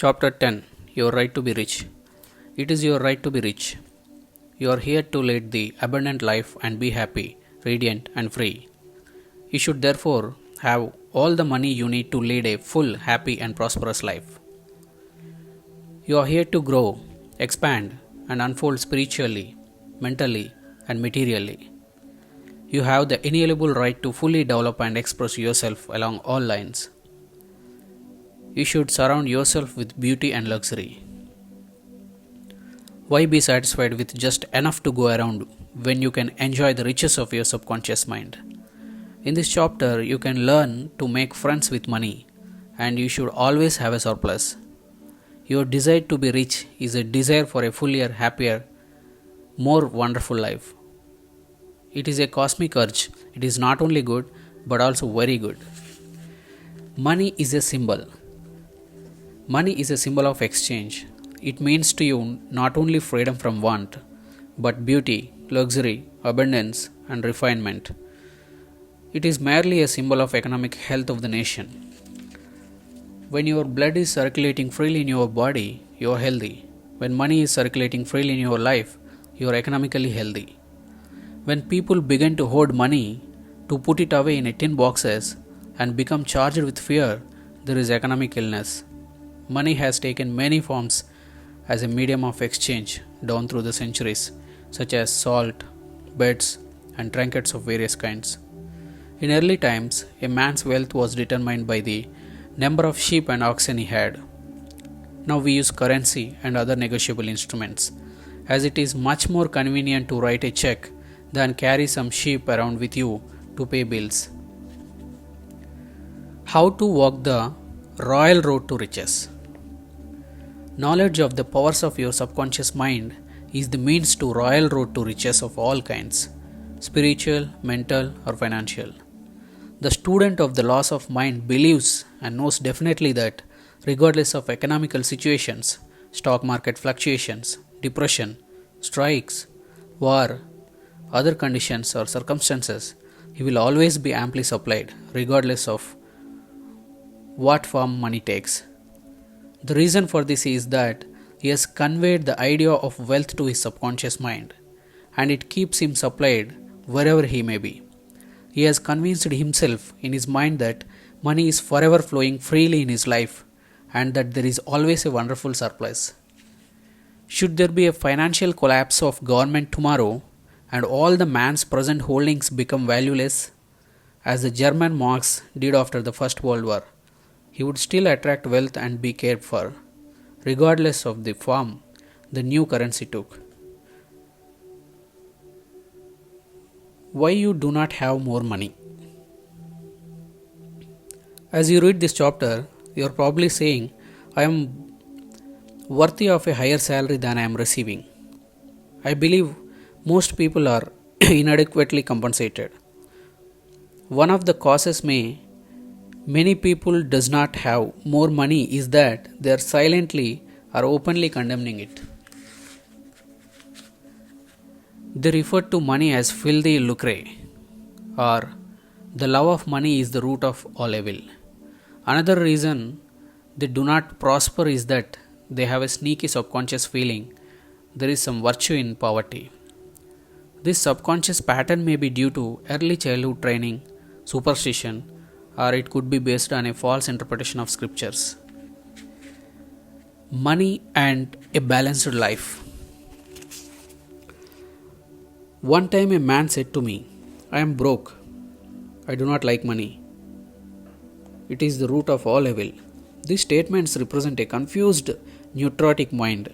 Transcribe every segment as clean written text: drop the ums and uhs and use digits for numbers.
Chapter 10. Your Right to be Rich. It is your right to be rich. You are here to lead the abundant life and be happy, radiant, and free. You should therefore have all the money you need to lead a full, happy, and prosperous life. You are here to grow, expand, and unfold spiritually, mentally, and materially. You have the inalienable right to fully develop and express yourself along all lines. You should surround yourself with beauty and luxury. Why be satisfied with just enough to go around when you can enjoy the riches of your subconscious mind? In this chapter, you can learn to make friends with money, and you should always have a surplus. Your desire to be rich is a desire for a fuller, happier, more wonderful life. It is a cosmic urge. It is not only good, but also very good. Money is a symbol. Money is a symbol of exchange. It means to you not only freedom from want, but beauty, luxury, abundance, and refinement. It is merely a symbol of economic health of the nation. When your blood is circulating freely in your body, you are healthy. When money is circulating freely in your life, you are economically healthy. When people begin to hoard money, to put it away in tin boxes, and become charged with fear, there is economic illness. Money has taken many forms as a medium of exchange down through the centuries, such as salt, beds, and trinkets of various kinds. In early times, a man's wealth was determined by the number of sheep and oxen he had. Now we use currency and other negotiable instruments, as it is much more convenient to write a check than carry some sheep around with you to pay bills. How to walk the royal road to riches. Knowledge of the powers of your subconscious mind is the means to royal road to riches of all kinds, spiritual, mental, or financial. The student of the laws of mind believes and knows definitely that regardless of economical situations, stock market fluctuations, depression, strikes, war, other conditions or circumstances, he will always be amply supplied regardless of what form money takes. The reason for this is that he has conveyed the idea of wealth to his subconscious mind, and it keeps him supplied wherever he may be. He has convinced himself in his mind that money is forever flowing freely in his life and that there is always a wonderful surplus. Should there be a financial collapse of government tomorrow and all the man's present holdings become valueless, as the German monarchs did after the First World War, he would still attract wealth and be cared for, regardless of the form the new currency took. Why you do not have more money? As you read this chapter, you are probably saying, I am worthy of a higher salary than I am receiving. I believe most people are inadequately compensated. One of the causes many people does not have more money is that they are silently or openly condemning it. They refer to money as filthy lucre, or the love of money is the root of all evil. Another reason they do not prosper is that they have a sneaky subconscious feeling there is some virtue in poverty. This subconscious pattern may be due to early childhood training, superstition, or it could be based on a false interpretation of scriptures. Money and a balanced life. One time a man said to me, I am broke. I do not like money. It is the root of all evil. These statements represent a confused, neurotic mind.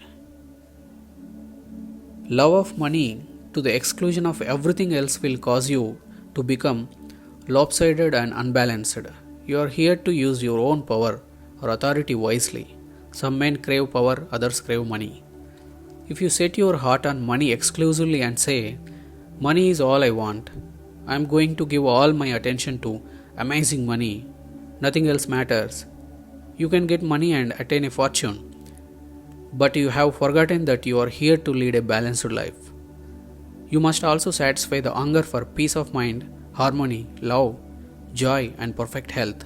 Love of money to the exclusion of everything else will cause you to become lopsided and unbalanced. You are here to use your own power or authority wisely. Some men crave power, others crave money. If you set your heart on money exclusively and say, money is all I want, I am going to give all my attention to amazing money, nothing else matters, you can get money and attain a fortune. But you have forgotten that you are here to lead a balanced life. You must also satisfy the hunger for peace of mind, harmony, love, joy, and perfect health.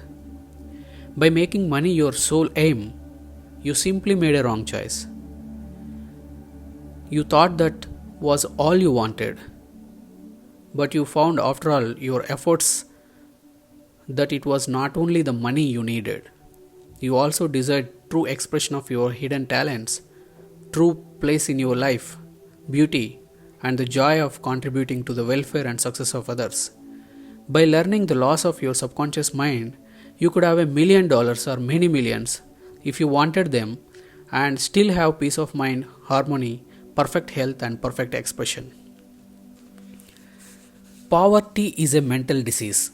By making money your sole aim, You simply made a wrong choice. You thought that was all you wanted, but you found after all your efforts that it was not only the money you needed, you also desired true expression of your hidden talents, true place in your life, beauty, and the joy of contributing to the welfare and success of others. By learning the laws of your subconscious mind, you could have $1 million or many millions if you wanted them and still have peace of mind, harmony, perfect health, and perfect expression. Poverty is a mental disease.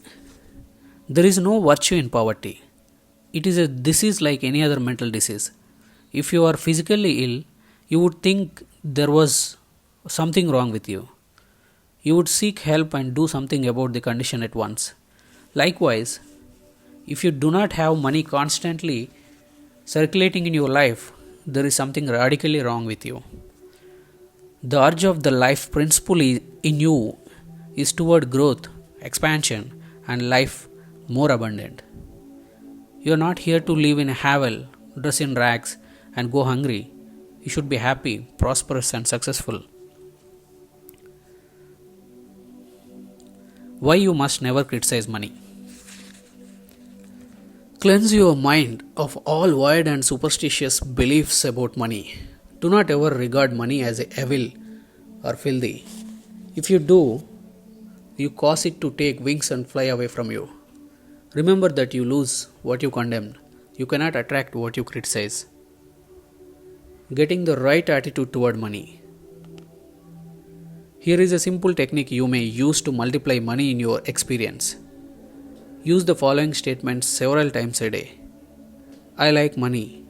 There is no virtue in poverty. It is a disease like any other mental disease. If you are physically ill, you would think there was something wrong with you. You would seek help and do something about the condition at once. Likewise, if you do not have money constantly circulating in your life, there is something radically wrong with you. The urge of the life principle in you is toward growth, expansion, and life more abundant. You are not here to live in a hovel, dress in rags, and go hungry. You should be happy, prosperous, and successful. Why you must never criticize money. Cleanse your mind of all void and superstitious beliefs about money. Do not ever regard money as evil or filthy. If you do, you cause it to take wings and fly away from you. Remember that you lose what you condemn. You cannot attract what you criticize. Getting the right attitude toward money. Here is a simple technique you may use to multiply money in your experience. Use the following statements several times a day. I like money.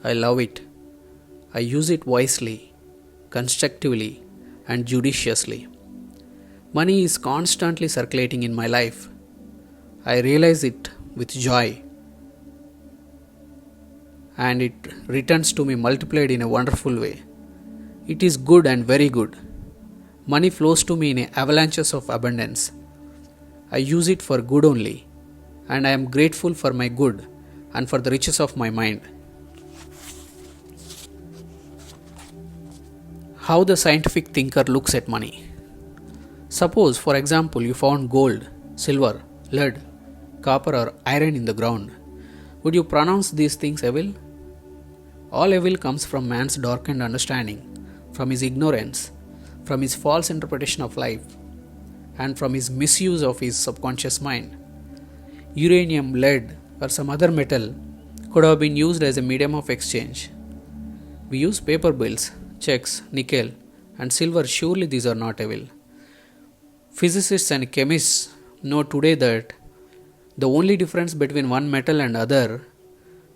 I love it. I use it wisely, constructively, and judiciously. Money is constantly circulating in my life. I realize it with joy, and it returns to me multiplied in a wonderful way. It is good and very good. Money flows to me in avalanches of abundance. I use it for good only, and I am grateful for my good and for the riches of my mind. How the scientific thinker looks at money. Suppose, for example, you found gold, silver, lead, copper, or iron in the ground. Would you pronounce these things evil? All evil comes from man's darkened understanding, from his ignorance, from his false interpretation of life, and from his misuse of his subconscious mind. Uranium, lead, or some other metal could have been used as a medium of exchange. We use paper bills, checks, nickel, and silver. Surely these are not evil. Physicists and chemists know today that the only difference between one metal and other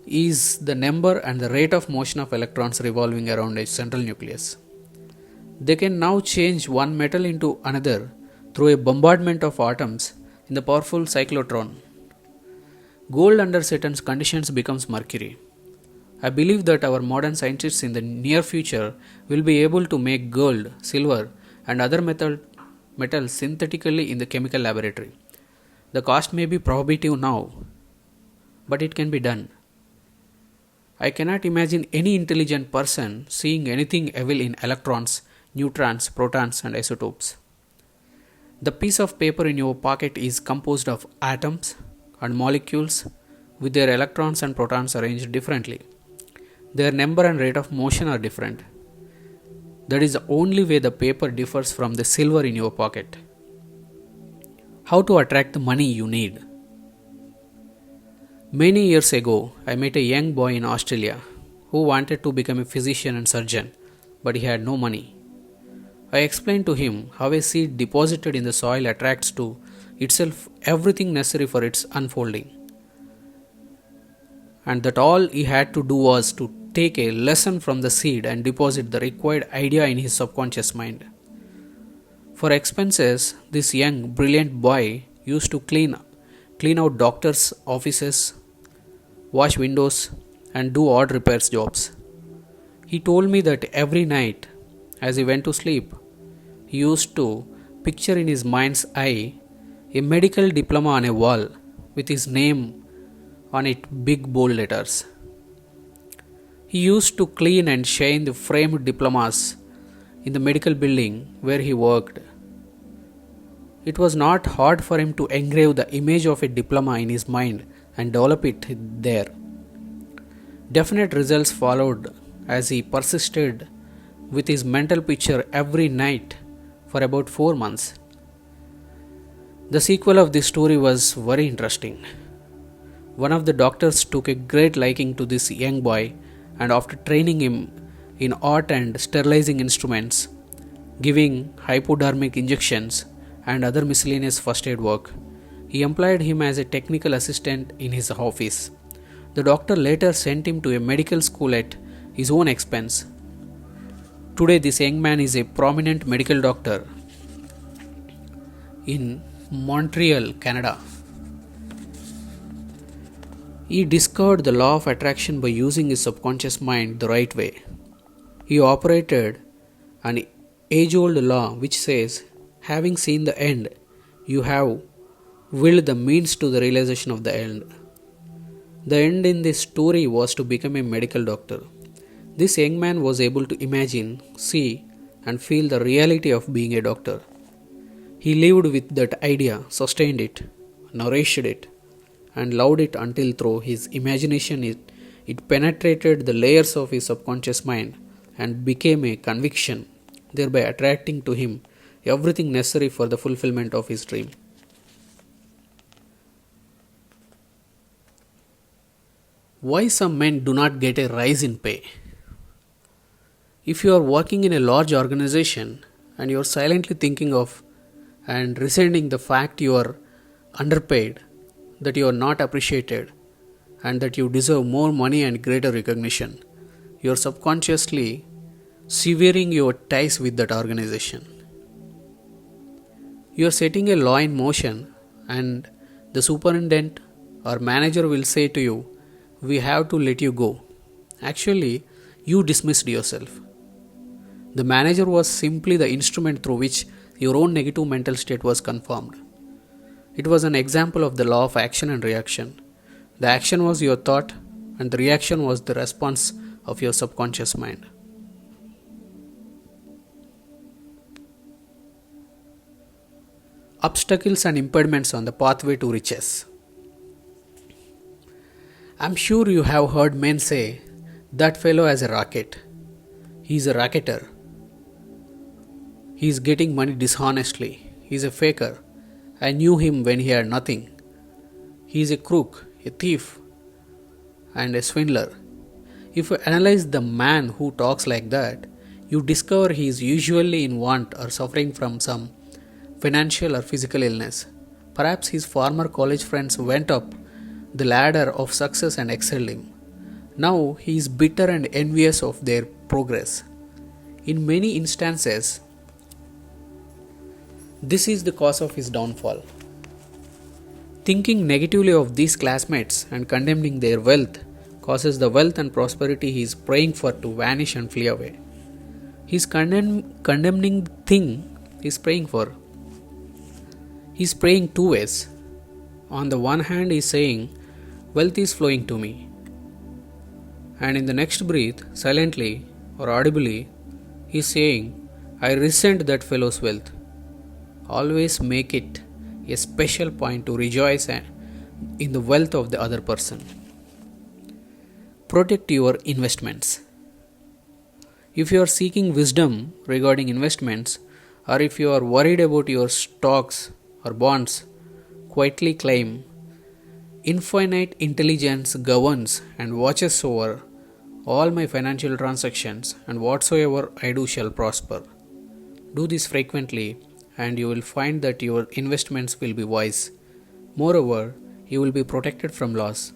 is the number and the rate of motion of electrons revolving around a central nucleus. They can now change one metal into another through a bombardment of atoms in the powerful cyclotron. Gold under certain conditions becomes mercury. I believe that our modern scientists in the near future will be able to make gold, silver, and other metals synthetically in the chemical laboratory. The cost may be prohibitive now, but it can be done. I cannot imagine any intelligent person seeing anything evil in electrons, neutrons, protons, and isotopes. The piece of paper in your pocket is composed of atoms and molecules with their electrons and protons arranged differently. Their number and rate of motion are different. That is the only way the paper differs from the silver in your pocket. How to attract the money you need. Many years ago, I met a young boy in Australia who wanted to become a physician and surgeon, but he had no money. I explained to him how a seed deposited in the soil attracts to itself everything necessary for its unfolding, and that all he had to do was to take a lesson from the seed and deposit the required idea in his subconscious mind. For expenses, this young, brilliant boy used to clean out doctors' offices, wash windows, and do odd repairs jobs. He told me that every night, as he went to sleep, he used to picture in his mind's eye a medical diploma on a wall with his name on it, big bold letters. He used to clean and shine the framed diplomas in the medical building where he worked. It was not hard for him to engrave the image of a diploma in his mind and develop it there. Definite results followed as he persisted with his mental picture every night for about 4 months. The sequel of this story was very interesting. One of the doctors took a great liking to this young boy, and after training him in art and sterilizing instruments, giving hypodermic injections, and other miscellaneous first aid work, he employed him as a technical assistant in his office. The doctor later sent him to a medical school at his own expense. Today, this young man is a prominent medical doctor in Montreal, Canada. He discovered the law of attraction by using his subconscious mind the right way. He operated an age old law which says, having seen the end, you have willed the means to the realization of the end. The end in this story was to become a medical doctor. This young man was able to imagine, see, and feel the reality of being a doctor. He lived with that idea, sustained it, nourished it, and loved it until through his imagination it penetrated the layers of his subconscious mind and became a conviction, thereby attracting to him everything necessary for the fulfillment of his dream. Why some men do not get a rise in pay? If you are working in a large organization and you are silently thinking of and resenting the fact you are underpaid, that you are not appreciated, and that you deserve more money and greater recognition, you are subconsciously severing your ties with that organization. You are setting a law in motion, and the superintendent or manager will say to you, "We have to let you go." Actually, you dismissed yourself. The manager was simply the instrument through which your own negative mental state was confirmed. It was an example of the law of action and reaction. The action was your thought, and the reaction was the response of your subconscious mind. Obstacles and impediments on the pathway to riches. I'm sure you have heard men say, "That fellow has a racket. He's a racketer. He's getting money dishonestly. He's a faker. I knew him when he had nothing. He's a crook, a thief, and a swindler." If you analyze the man who talks like that, you discover he is usually in want or suffering from some financial or physical illness. Perhaps his former college friends went up the ladder of success and excelled him. Now he is bitter and envious of their progress. In many instances, this is the cause of his downfall. Thinking negatively of these classmates and condemning their wealth causes the wealth and prosperity he is praying for to vanish and flee away. His condemning thing he is praying for. He is praying two ways. On the one hand, he is saying, "Wealth is flowing to me." And in the next breath, silently or audibly, he is saying, "I resent that fellow's wealth." Always make it a special point to rejoice in the wealth of the other person. Protect your investments. If you are seeking wisdom regarding investments, or if you are worried about your stocks or bonds, quietly claim, "Infinite intelligence governs and watches over all my financial transactions, and whatsoever I do shall prosper." Do this frequently, and you will find that your investments will be wise. Moreover, you will be protected from loss,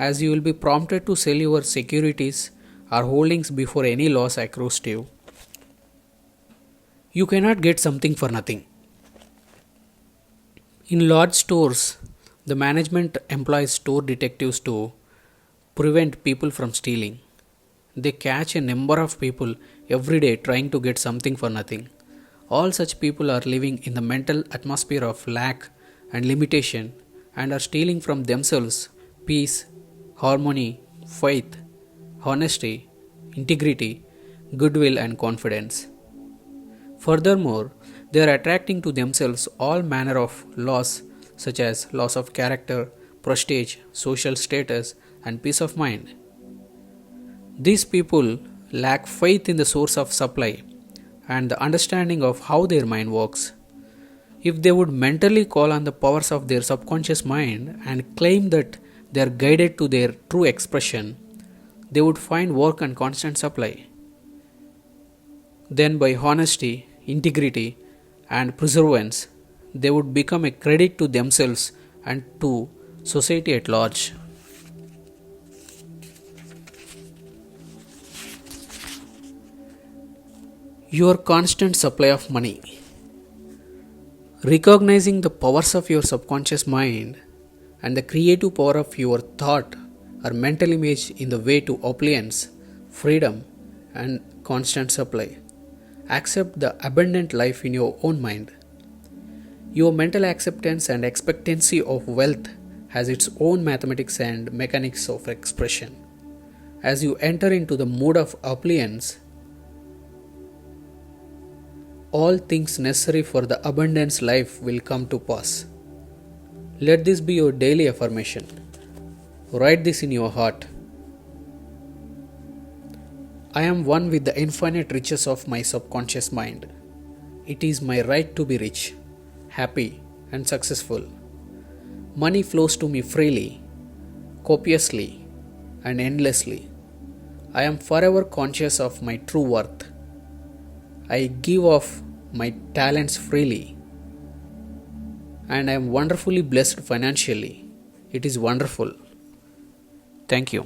as you will be prompted to sell your securities or holdings before any loss accrues to you. You cannot get something for nothing. In large stores, the management employs store detectives to prevent people from stealing. They catch a number of people every day trying to get something for nothing. All such people are living in the mental atmosphere of lack and limitation and are stealing from themselves peace, harmony, faith, honesty, integrity, goodwill, and confidence. Furthermore, they are attracting to themselves all manner of loss such as loss of character, prestige, social status, and peace of mind. These people lack faith in the source of supply and the understanding of how their mind works. If they would mentally call on the powers of their subconscious mind and claim that they are guided to their true expression, they would find work and constant supply. Then, by honesty, integrity, and perseverance, they would become a credit to themselves and to society at large. Your constant supply of money. Recognizing the powers of your subconscious mind and the creative power of your thought or mental image in the way to opulence, freedom, and constant supply. Accept the abundant life in your own mind. Your mental acceptance and expectancy of wealth has its own mathematics and mechanics of expression. As you enter into the mood of opulence, all things necessary for the abundance life will come to pass. Let this be your daily affirmation. Write this in your heart. I am one with the infinite riches of my subconscious mind. It is my right to be rich, happy, and successful. Money flows to me freely, copiously, and endlessly. I am forever conscious of my true worth. I give off my talents freely, and I am wonderfully blessed financially. It is wonderful. Thank you.